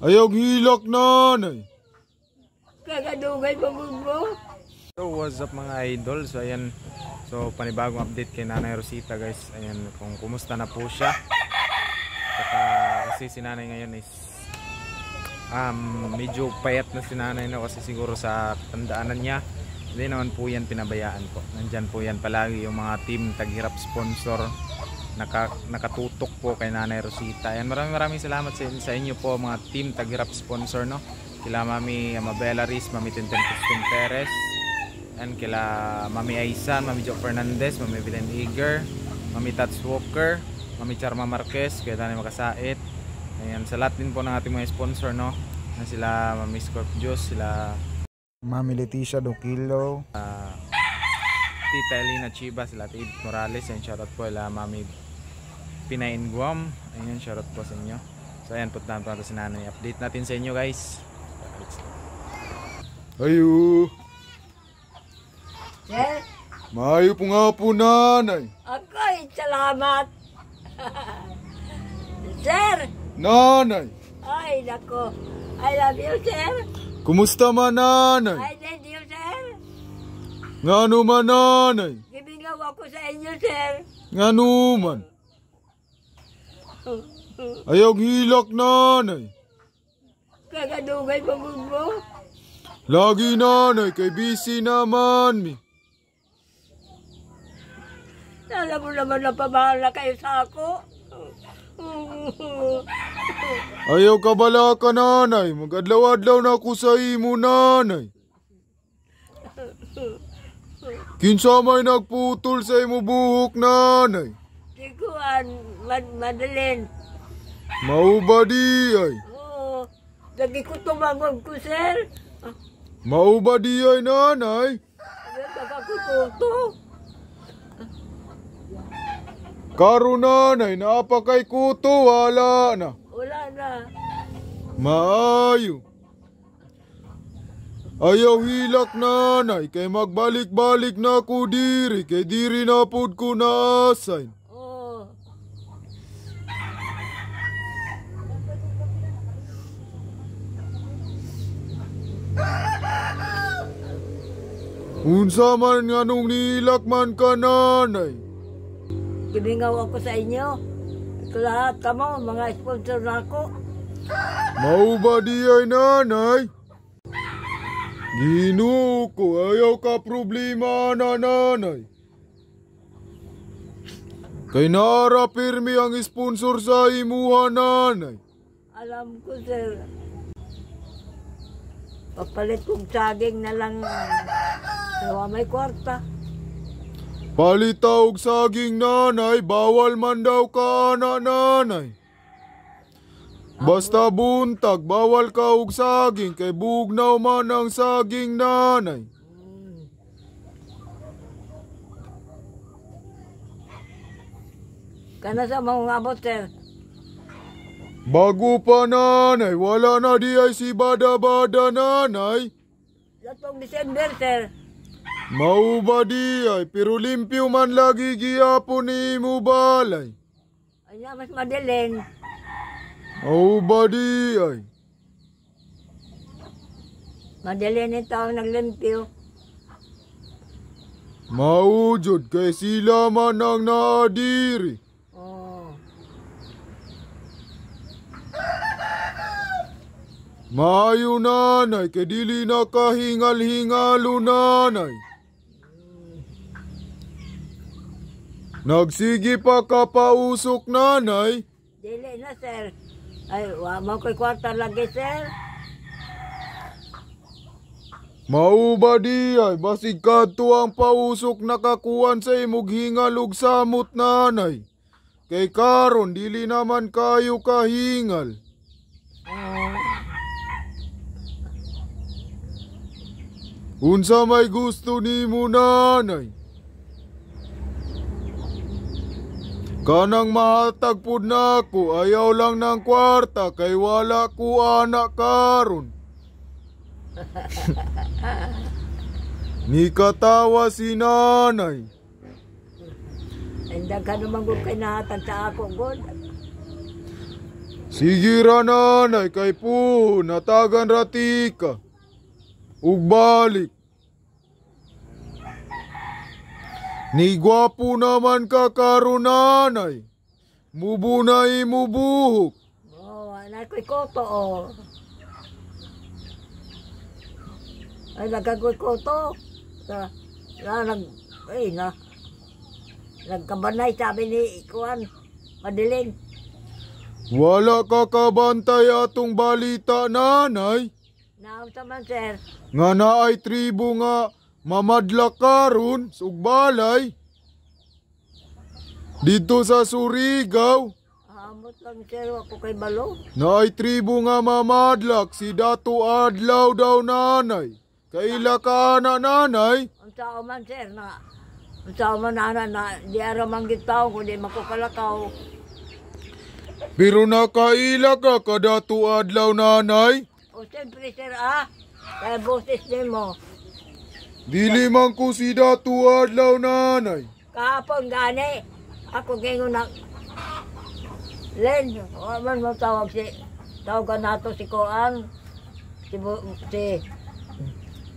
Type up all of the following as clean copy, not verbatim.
Ayaw hilak nanay. Kagadugay pa mo. So what's up mga idol? So ayan, so panibagong update kay Nanay Rosita guys. Ayan, kung kumusta na po siya. Saka, kasi si nanay ngayon is medyo payat na si nanay na kasi siguro sa tandaanan niya. Hindi naman po yan pinabayaan po. Nandyan po yan palagi yung mga team Taghirap sponsor nakatutok po kay Nanay Rosita. Ayan, maraming salamat sa inyo po mga team Taghirap sponsor, no? Kila Mami Amabela Riz, Mami Tintin Christine Perez, and kila Mami Aisan, Mami Jo Fernandez, Mami Vilen Eager, Mami Tats Walker, Mami Charma Marquez, kaya Danay Makasait. Ayan, sa lahat din po ng ating mga sponsor, no? Na sila Mami Scorpios, sila Mami Leticia Dokilo, Tita Elena Chiba, sila Tita Edith Morales. Ayan, shoutout po ila Mami Pinay in Guam. Ayan, shoutout po sa inyo. So ayan, punta natin si nanay. Update natin sa inyo guys. ayo. Sir, Maayo po nga po nanay. ako'y salamat. Sir, Nanay, ay nako. I love you, sir. kumusta man nanay? I need you, sir. Ngano man nanay? Gibingaw ako sa inyo, sir. Ngano man? Ayaw hilak nanay. Kagadugay pa mo. Lagi nanay, kay busy naman mi. Alam mo naman na pamahal na kayo sa ako. Ayaw kabala ka nanay, magadlaw-adlaw na ako sa imo nanay. Kinsa may nagputol sa imo buhok nanay? Tikuan, Madeline. Mao ba di ay? Oo, lagi ko tumangog ko, sir. Mao ba di ay nanay? Nagkakakututo. Karon nanay, napakay kuto, wala na. Wala na. Maayo. Ayaw hilak nanay, kay magbalik-balik na ko diri, kay diri na pud ko na-assign. Oo. Unsa man nga nung nilak man ka nanay? Gibingaw ako sa inyo. Ito lahat kamo, mga sponsor na ako. Mao ba di ay nanay? Ginoo ko, ayaw ka problema na nanay. Kay nara pirmi ang sponsor sa imuha nanay. Alam ko, sir. Papalit kong saging na lang. Nawa may kwarta. Palita og saging nanay, bawal man daw ka na nanay. Basta buntag, bawal ka og saging, kay bugnaw man ang saging nanay. Kana sa mga abot, sir. Bago pa nanay, wala na di ay si bada-bada nanay. Latong December, sir. Mao ba di ay, pero limpyo man lagi gihapon ni mo balay. Anya, mas Madeline. Mao ba di ay. Madeline ito ang naglimpyo. Mao jud, kay sila man ang naadiri. Oo. Maayo nanay, kay dili na kahingal-hingalo nanay. Nagsigi pa ka pausok nanay. Dili na, sir. Ay, mo ko'y kwarta lagi, sir. Mao ba di ay, basig kadto ang pausok nakakuan sa imong hingal ug samot nanay. Kay karon dili naman kayo kahingal. Unsa may gusto nimo nanay? Kanang mahatag pud nako, ayaw lang ng kwarta kay wala ko anak karon. Ni katawa si nanay. Ang daghan naman kung kinahatag sa ako, God. Sige ra nanay, kay po, natagan ratika. Ug balik. Ni gwapo naman ka karon nanay. Mubo na imubuhok. Oh, anak ko'y koto, oh. Ay, nagkagoy koto. Nagkabanay, sabi ni Kuan, Madiling. Wala ka kabantay atong balita nanay. Naam man, sir. Nga naay tribo nga mamadla karon sa balay. Dito sa Surigao. Amot lang, sir, ako kay Balo. Naay tribo nga mamadlak si Dato Adlaw daw nanay. Kaila ka na nanay. Ang tao man, sir, na ang tao man na di aramang gitaw, kundi makukalakaw. Pero nakaila ka Dato Adlaw nanay. O, siyempre, sir, kaya boses din mo. Dili man ko si Dato Adlaw nanay. Kahapon, gani. Ako ngayon na... Len, man mo tawag tawagan nato si Koan, si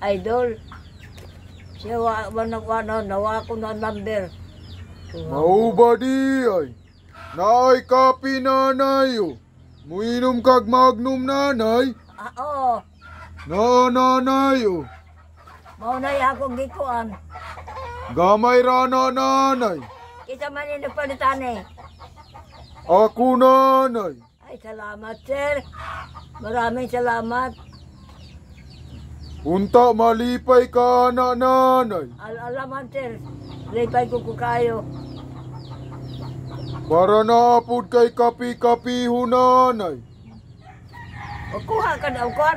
Idol. Siya nawa ko na number. Mao ba di ay? Naay kapi nanay o. Muinom kag magnum nanay. Oo. Nanay o. Mao na akong gikuan. Gamay ra na nanay. Kita man yung napalitan eh. Ako nanay. Ay, salamat, sir. Maraming salamat. Unta malipay ka na nanay. Alaman, sir. Lipay ko kayo. Para naapod kay kapi-kapi ho nanay. Kuha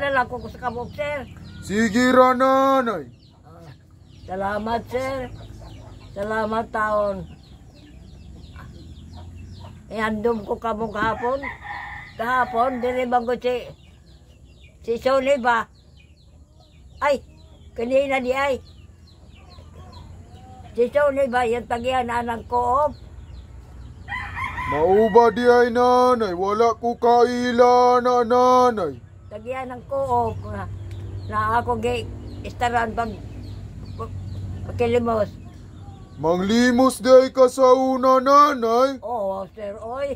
na lang ko sa kabog, sir. Sige ra nanay. Salamat, sir. Salamat, taon. Ihandom ko kamo kahapon. Kahapon, dinibang ko si Sony ba? Ay, kanina di ay. Si Sony ba, yung tagihan na ng co-op? Mauba di ay nanay. Wala ko kaila na nanay. Tagihan ng co-op na ako istaran pagkilimos. Manglimos day ka sa una nanay. Oo, sir, oy.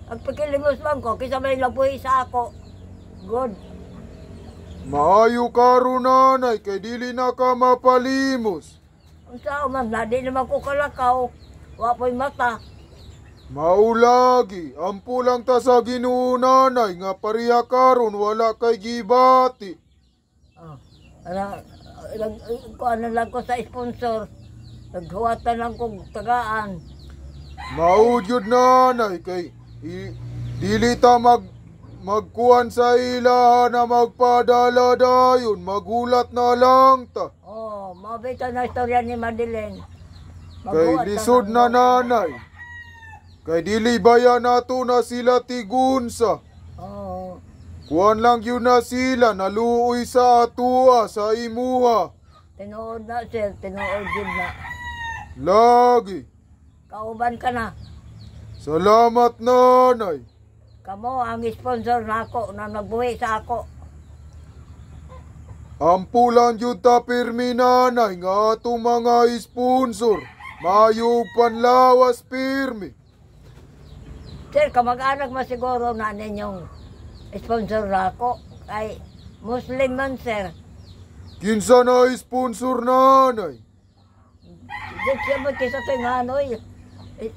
Ang pagkilimos lang ko, kisa may laboy sa ako. Good. Maayo karo nanay, kay dili na ka mapalimos. Ang sao man, di naman ko kalakaw. Wapoy mata. Maulagi, ampo lang ta sa Ginoo nanay, nga pariya karon wala kay gibati. Ano lang ko sa sponsor. Naghuwatan lang kong tagaan. Maudyod nanay, kay dili ta magkuhan sa ilaha na magpadala dayon, magulat na lang ta. Oh, mabita na istorya ni Madeline. Kay lisod na nanay. Kay dili baya nato na sila tigunsa. Oh. Kuhan lang yun na sila, naluoy sa atua, sa imuha. Tinood na, sir. Tinood yun na. Lagi. Kauban ka na. Salamat nanay. Kamo ang sponsor na ako, na nagbuhi sa ako. Ampulan yun ta pirmi nanay, nga ato mga sponsor. Mayog panlawas pirmi. Sir, kamag-anak mo siguro na ninyong sponsor na ako. Ay, Muslim man, sir. Kinsa na sponsor nanay? Dito siya magkisa ito yung hanoy.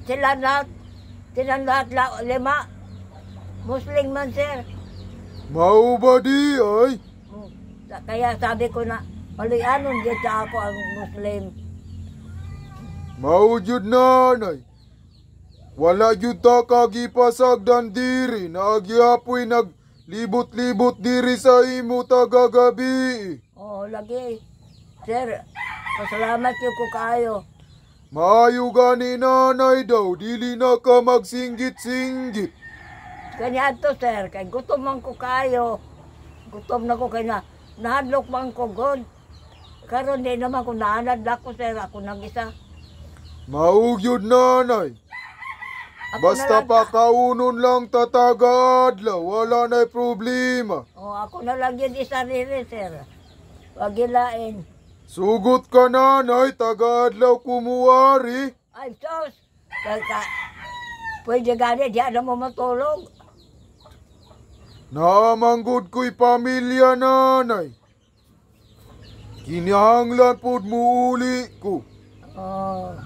Sila lahat, lima. Muslim man, sir. Mao ba di ay? Kaya sabi ko na, maluyanon dito ako ang Muslim. Mao jud nanay. Wala jud ta kagipasagdan diri, nagyapoy naglibot-libot diri sa imo tagagabi. Oo, lagi. Sir, pasalamat yung ko kayo. Maayo gani nanay daw, dili na ka magsinggit-singgit. Kanya to, sir, kay gutom man ko kayo. Gutom na ko kay nahadlok man ko, God. Karon di naman kung nahanadlak ko, sir, ako nag-isa. Maugyod nanay. Ako Basta na lang, pakaunon lang tatagadlaw, wala na'y problema. ako na lang yun isarili, sir. Wag ilain. Sugot ka nanay, tagadlaw kumuwari. Ay, sos. Pwede gani, di na mo matulog. Namanggod ko'y pamilya nanay. Kinahanglan pod muuli ko. Oh,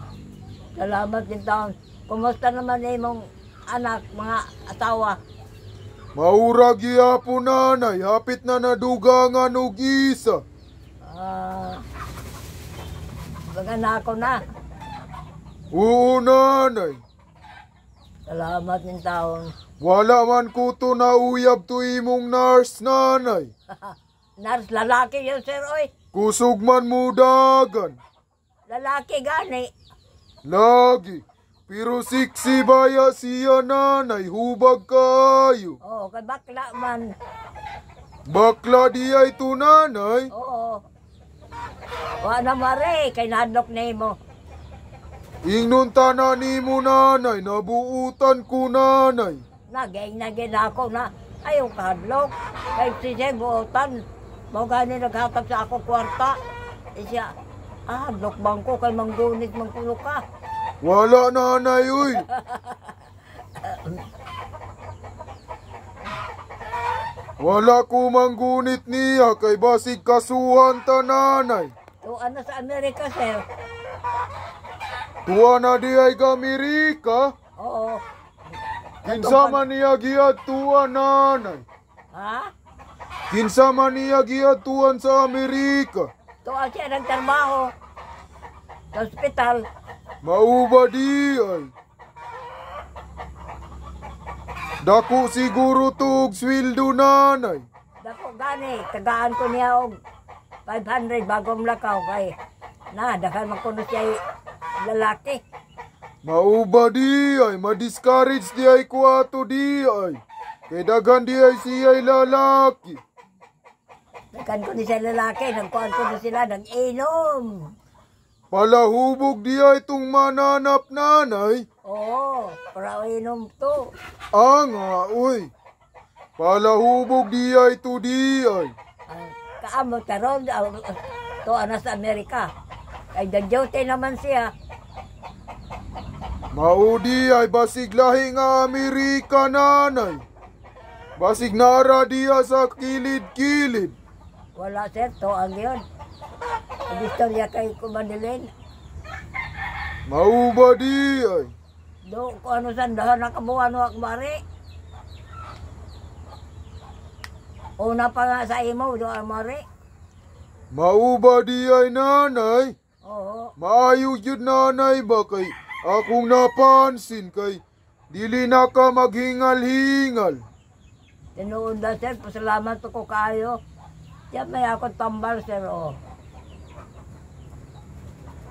salamat din taon. Kumusta naman imong anak, mga asawa? Maurag gyapon nanay, hapit na nadugangan og isa. Bagana ako na. Oo nanay. Salamat din taon. Wala man ko to nauyab to imong nurse nanay. Nars, lalaki yun, sir, oy. Kusog man mudagan. Lalaki gani. Lagi. Pero siksi baya siya nanay, hubag kayo. Oh, kay bakla man. Bakla di ay to nanay. Oo. Wala mare, kay nadok na mo. Ingnon tanan nimo nanay, nabuutan ko nanay. Nagay ako na. Ayaw kahadlok. Kay siya buotan. Mau gani naghatag sa ako kwarta. Siya, hadlok bang ko kay manggunit mangkulo ka. Wala nanay uy. Wala ko manggunit niya kay basig kasuhan ta nanay. Tuan na sa Amerika, sir. Tuwa na di ay Amerika. Oo. Kinsa man niya giyad tuwa nanay. Ha? Kinsa man niya giyad tuwan sa Amerika. Tuan siya nagtrabaho. Sa ospital. Mauba di ay. Dako siguro tug sweldo nanay. Dako gani, tagaan ko niya og 500 bagong lakaw kay dakan man kuno siya lalaki. Mauba di ay, ma-discourage di ay kuwato di ay. Kay dagan di ay siya'y lalaki. Dakan ko ni siya lalaki, nagkuhan ko na sila, nag-inom. Palahubog di ay tung mananap nanay. Oo, para inom to. Nga, uy. Palahubog di ay to di ay. Kaamo taron, to ana sa Amerika. Kay dadyote naman siya. Maudi ay basig lahi nga Amerika nanay. Basig nara diya sa kilid-kilid. Wala sir, to ang yun. Gusto niya kay Kumanilin. Mauba di ay. Do, kung ano sandahan nakabuhan mo akbari. Una pa nga sa imo, do amari. Mauba di ay nanay. Oo. Maayo yun nanay ba kay akong napansin kay dili na ka maghingal-hingal. Tinuod na sir, pasalamat ko kayo. Diyan may ako tambal sir, oh.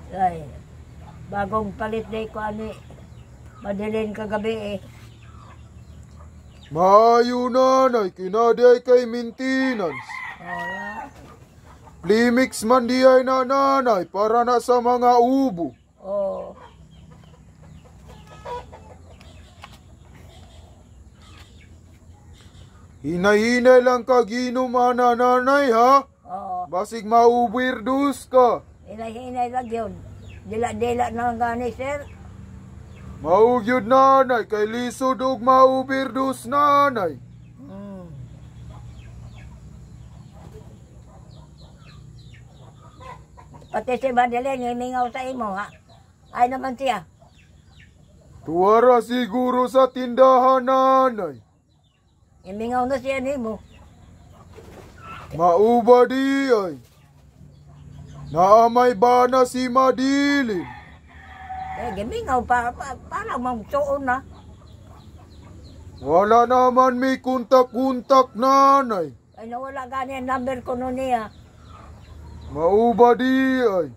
Ay, bagong palit na ko ani. Madilim kagabi eh. Maayo nanay, kinaday kay maintenance. Wala. Plimix man di ay na nanay para na sa mga ubo. Oo. Hinay-hinay lang ka ginom ana nanay ha. Oo. Basig maubirdos ka. Hinay-hinay lang yun. Dila-dila na lang gani sir. Maugyod nanay, kay lisod og maubirdos nanay. Hmm. Pati si Madeline, himingaw sa imo ha. Ay naman siya. Tuwara siguro sa tindahan nanay. Himingaw na siya nimo. Mauba di ay. Naamay ba na si Madilin? Himingaw para magsuon na. Wala naman may kuntak-kuntak nanay. Ay nawala gani ang number ko nun niya. Mauba di ay.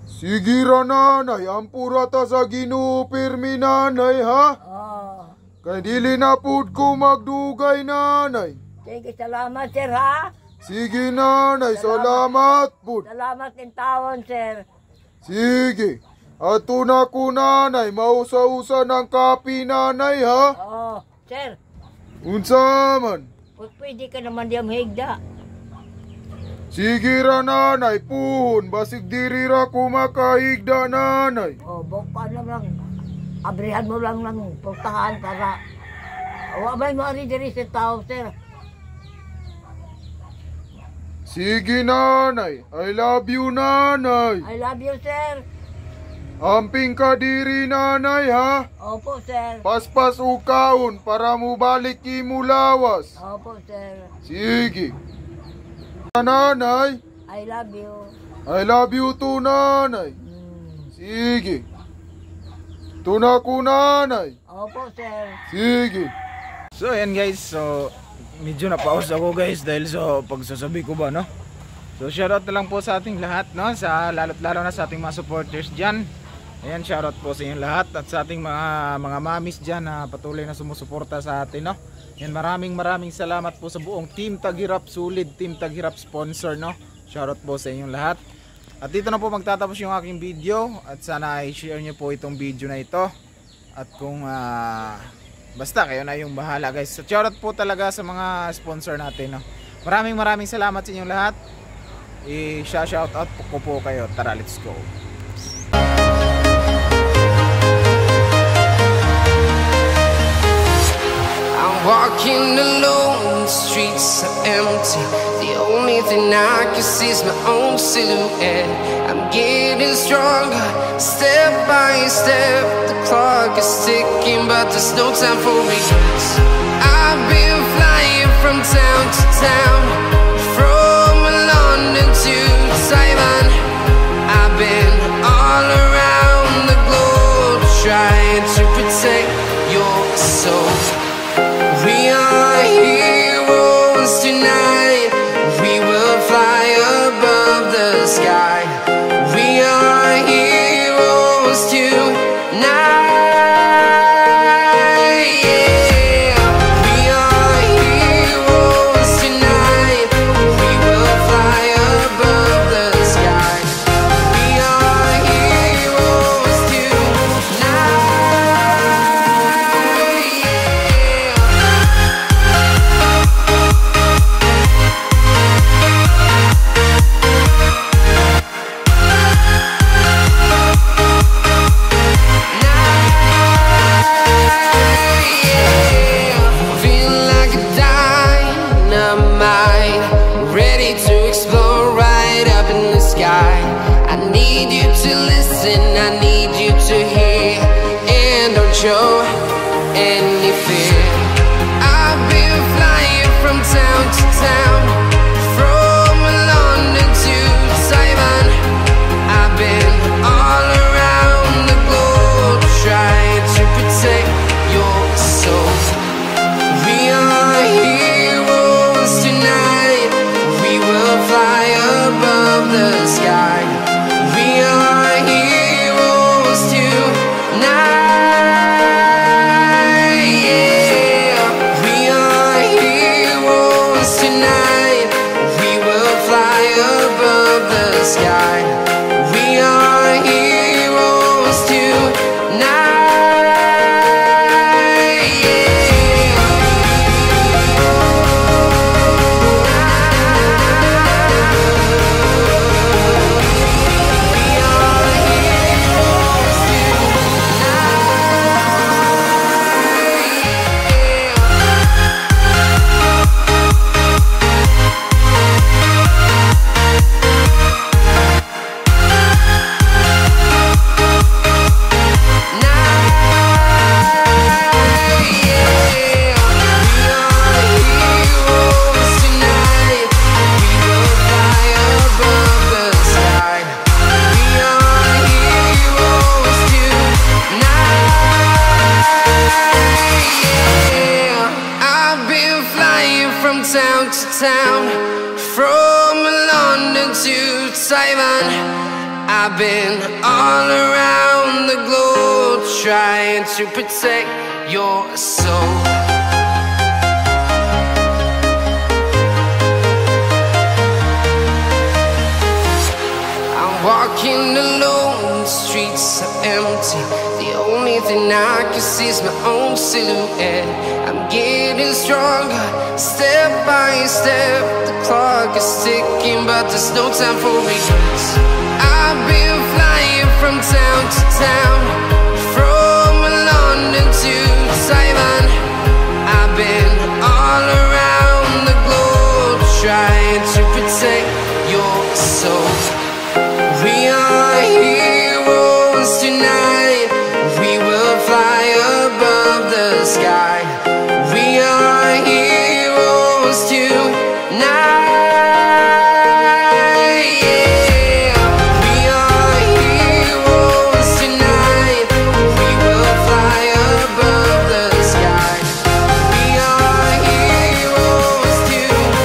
Sige ra nanay, ampura ta sa Ginoo pirmi nanay ha. Oh. Kay dili na pud ko magdugay nanay. Sige, salamat sir ha. Sige nanay, salamat pud. Salamat din tawon sir. Sige. Ato na ko nanay, mausa-usa ng kapi nanay ha. Oo, sir. Unsa man? Pwede ka naman diyang higda. Sige ra nanay, puhon, basig diri ra ko makahigda nanay. Bukpa na lang. Abrihan mo lang ng pultahan para wabay mo ari diri sa tao, sir. Sige nanay, I love you nanay. I love you, sir. Amping ka diri nanay ha. Opo, sir. Paspas o kaon para mo balik imo lawas. Opo, sir. Sige. Nanay, I love you. I love you too nanay. Sige. Tuna ko nanay. Opo, sir. Sige. So ayan guys, so medyo na-pause ako guys dahil sa pagsasabi ko ba, no? So shoutout na lang po sa ating lahat, no? Sa lalo't lalo na sa ating mga supporters dyan. Ayan, shoutout po sa inyong lahat at sa ating mga mamis dyan na patuloy na sumusuporta sa atin, no? Yan, maraming salamat po sa buong Team Taghirap Sulit, Team Taghirap sponsor, no? Shoutout po sa inyong lahat. At dito na po magtatapos yung aking video at sana i-share nyo po itong video na ito. At kung basta kayo na yung bahala guys. So shoutout po talaga sa mga sponsor natin, no? Maraming salamat sa inyong lahat. I-shoutout ko po kayo. Tara, let's go. Walking alone, the streets are empty. The only thing I can see is my own silhouette. I'm getting stronger, step by step. The clock is ticking, but there's no time for regrets. I've been flying from town to town, from London to Taiwan. I've been all around the globe, trying to protect your soul. We are heroes tonight. We will fly above the sky. We are heroes tonight. Yeah. We are heroes tonight. We will fly above the sky. We are heroes tonight. Show any fear. I've been flying from town to town, from London to Taiwan. I've been all around the globe, trying to protect your soul. We are heroes tonight. We will fly above the sky. We are heroes tonight. Sky. We are heroes tonight. Yeah. We are heroes town to town, from London to Taiwan. I've been all around the globe, trying to protect your soul. I'm walking alone, the streets are empty. The only thing I can see is my own silhouette. I'm getting stronger, step by step. The clock is ticking, but there's no time for regrets. I've been flying from town to town, from London to Taiwan. I've been all around the globe, trying to protect your soul. We are heroes tonight. We will fly above the sky. We are heroes tonight. Yeah. We are heroes tonight. We will fly above the sky. We are heroes tonight.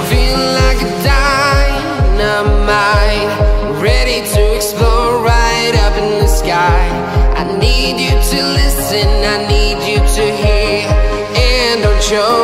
Feeling like a dynamite, ready to explore right up in the sky. I need you to listen, I need you to hear, and don't show